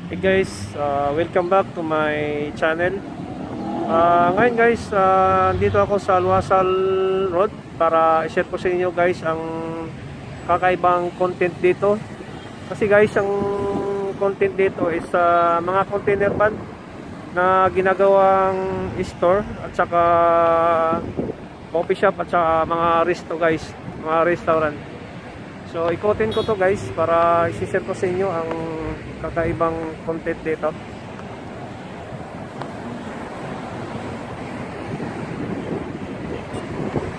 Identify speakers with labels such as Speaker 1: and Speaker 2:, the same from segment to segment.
Speaker 1: Hey guys, welcome back to my channel. Ngayon guys, dito ako sa Luasal Road para i-share ko sa inyo guys ang kakaibang content dito. Kasi guys, ang content dito is mga container van na ginagawang store at saka coffee shop at saka mga resto guys, mga restaurant. So ikutin ko to guys para i-share ko sa inyo ang kakaibang content dito.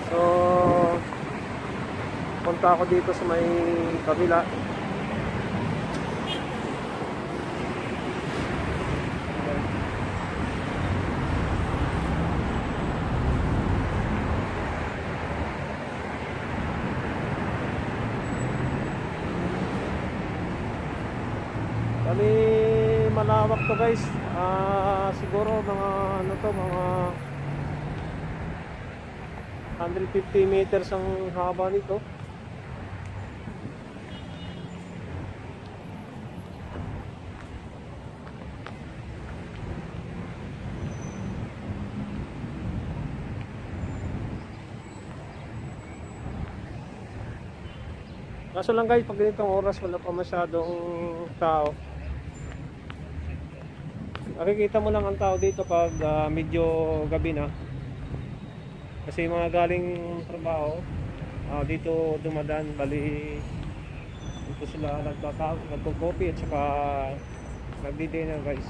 Speaker 1: So punta ako dito sa may kabila. Kali malawak to guys. Siguro mga ano to, mga 150 meters ang haba nito. Kaso lang guys, pag ganitong oras wala pa masyadong tao. Nakikita mo lang ang tao dito pag medyo gabi na. Kasi mga galing trabaho, dito dumadaan, bali dito sila nagko-coffee at saka nagdi-dinner guys.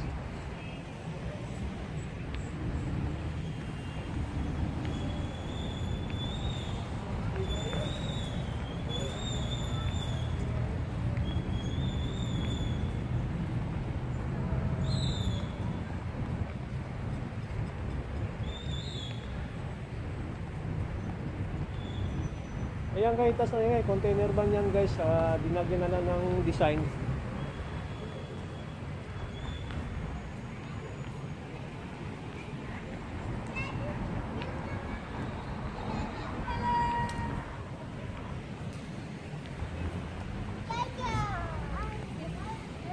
Speaker 1: Ayan guys, tas na container van yan guys, dinagyan na ng design.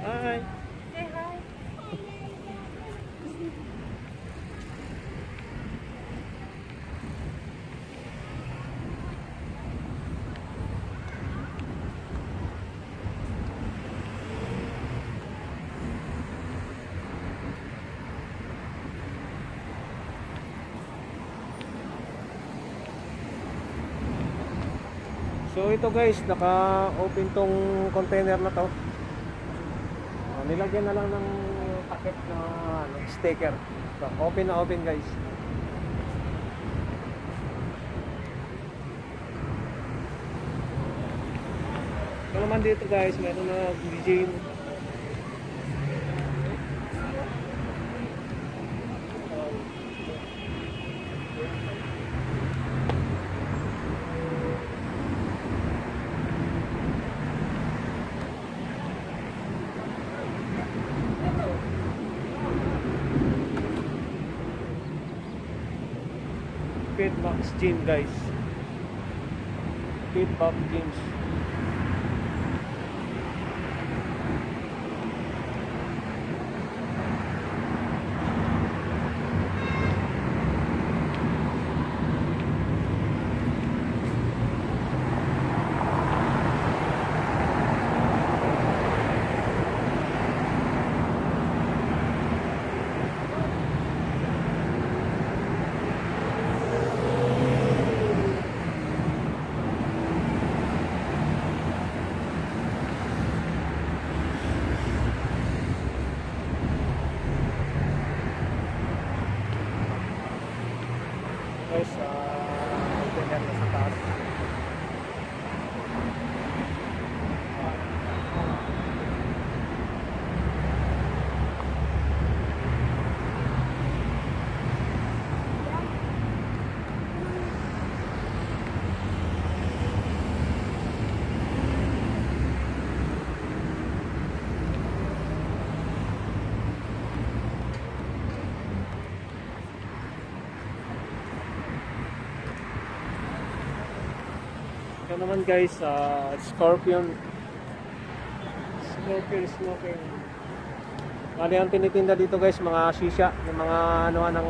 Speaker 1: Hi!
Speaker 2: Say hi.
Speaker 1: So ito guys, naka-open tong container na to. Nilagyan na lang ng takip na sticker. So, open na open guys. So naman dito guys, meron na gym. Feedbox gym guys. Feedbox gyms. Guys, container na sa taas. Ito naman guys, Scorpion smoker. Bali ang tinitinda dito guys, mga shisha, yung mga ano ng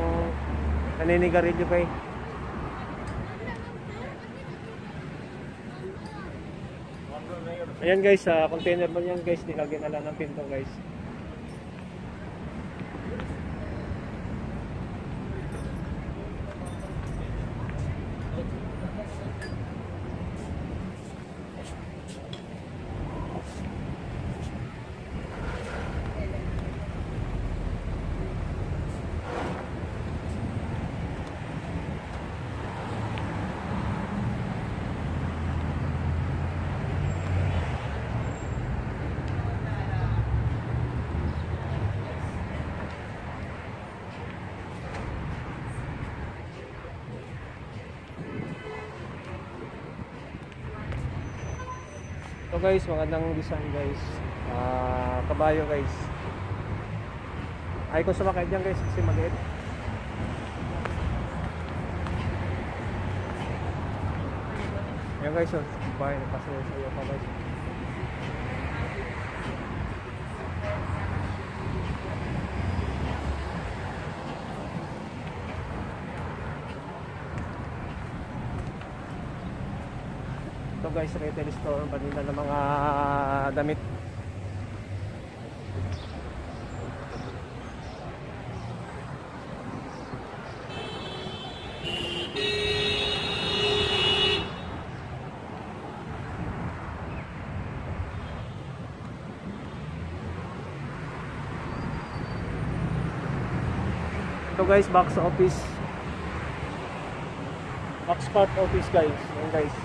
Speaker 1: naninigarilyo guys. Ayan guys, container mo yan guys, nilagyan na lang ng pinto guys. So guys, magandang design guys. Kabayo guys. Ay kung sumakay dyan guys kasi maliit. Ayan guys, so bahay na pasaya sa iyo pa guys. Ito guys, retail store, paninda ng mga damit. Ito guys, box office. Box part office guys. Ayan guys.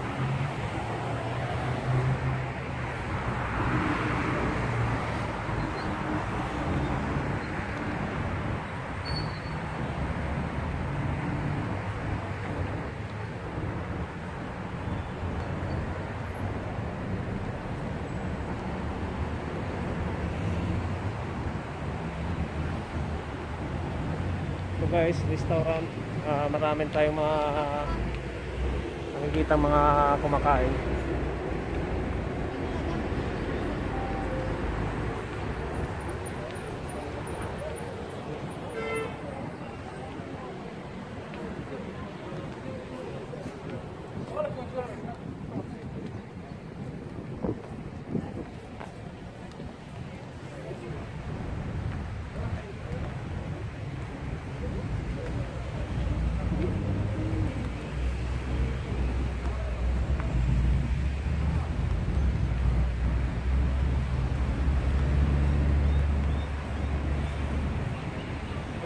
Speaker 1: So guys, restaurant, maraming tayong mga nakikita mga kumakain.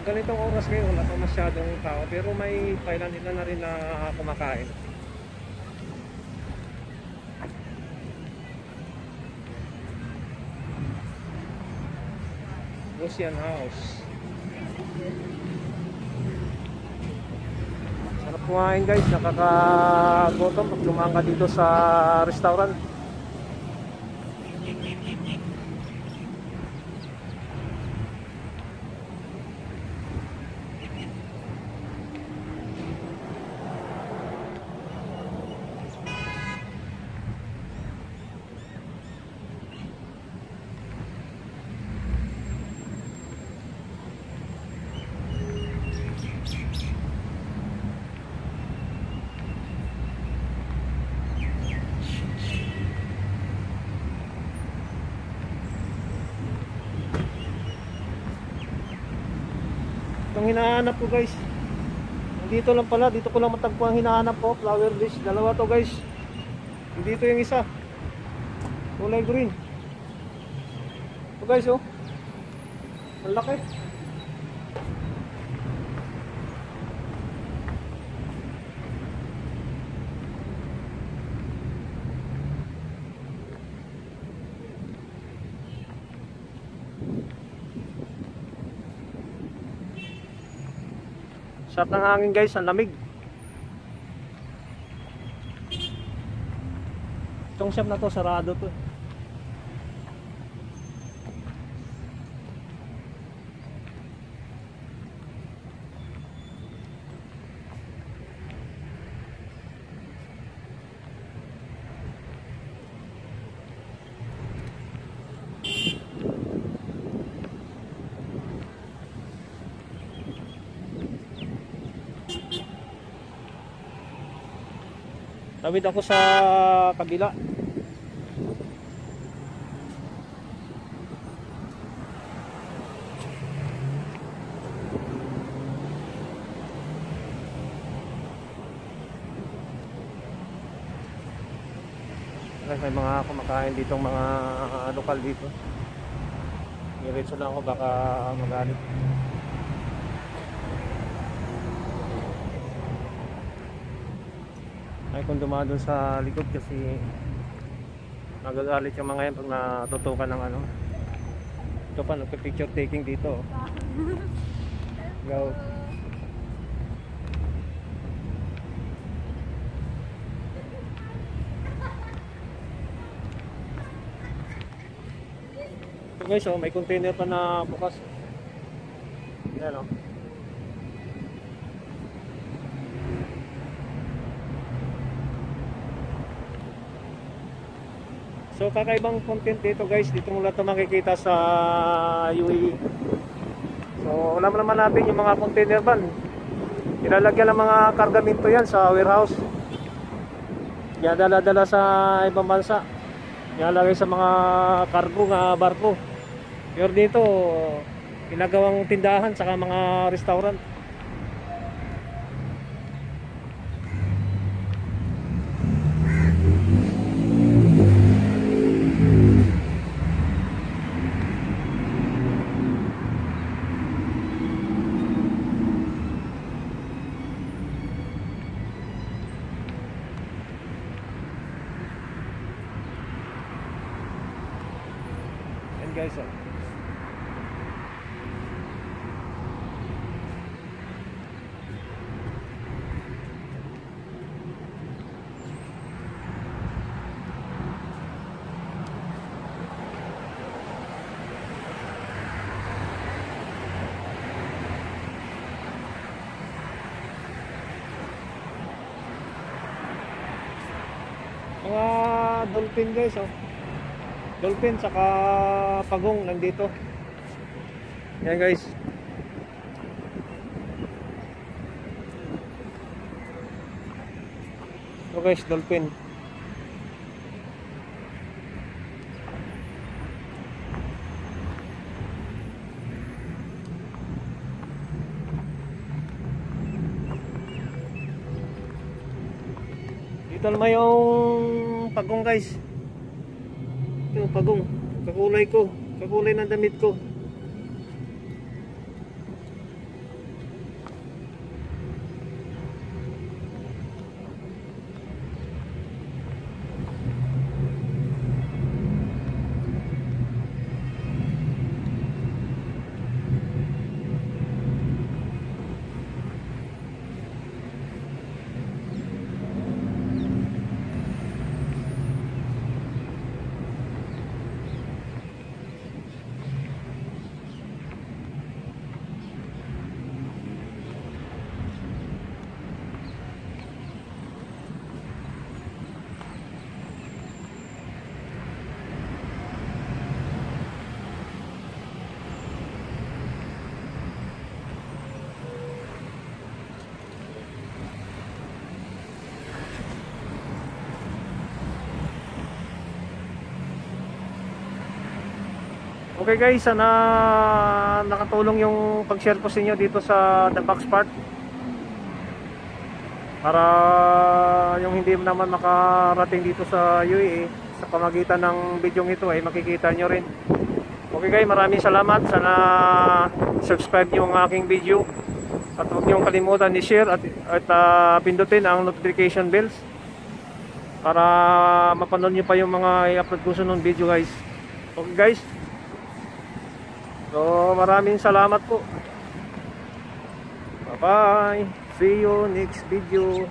Speaker 1: Ganitong oras ngayon wala pa masyadong tao, pero may kailan nila na rin na kumakain. Russian House. Sarap kumain guys, nakakagutom pag dumaan ka dito sa restaurant. Itong hinahanap ko guys, dito lang pala, dito ko lang matagpo ang hinahanap ko, flower dish, dalawa to guys. Dito yung isa, kulay green. Ito guys oh, ang laki. Sarap ng hangin guys, ang lamig. Itong shop na to, sarado to. Tawid ako sa kabila. May mga kumakain ditong mga lokal dito. Diretso lang ako, baka magalit. Ay kung dumaan dun sa likod kasi magagalit yung mga yan pag natutukan ng ano. Ito pa, nagpa-picture taking dito. Go. Guys, oh, may container pa na bukas. Ayan, oh. So kakaibang content dito guys, dito mo lang ito makikita sa UAE. So alam naman natin yung mga container van, ilalagyan ng mga kargamento yan sa warehouse, dala-dala sa ibang bansa, ilalagay sa mga cargo nga barko. Pero dito ginagawang tindahan saka mga restaurant. And guys, oh. Mga dolphin guys, oh. Dolphin saka pagong nandito. Yan guys. So guys, dolphin. Dito naman yung pagong guys. Ito pagong, kakulay ko, kakulay ng damit ko. Okay guys, sana nakatulong yung pag-share ko sa inyo dito sa The Box Part, para yung hindi naman makarating dito sa UAE sa pamagitan ng bidyong ito ay makikita nyo rin. Okay guys, maraming salamat. Sana subscribe nyo ang aking video at huwag nyo kalimutan i-share at pindutin ang notification bells para mapanood nyo pa yung mga i-upload ko sunod video guys. Okay guys, so maraming salamat po. Bye bye. See you next video.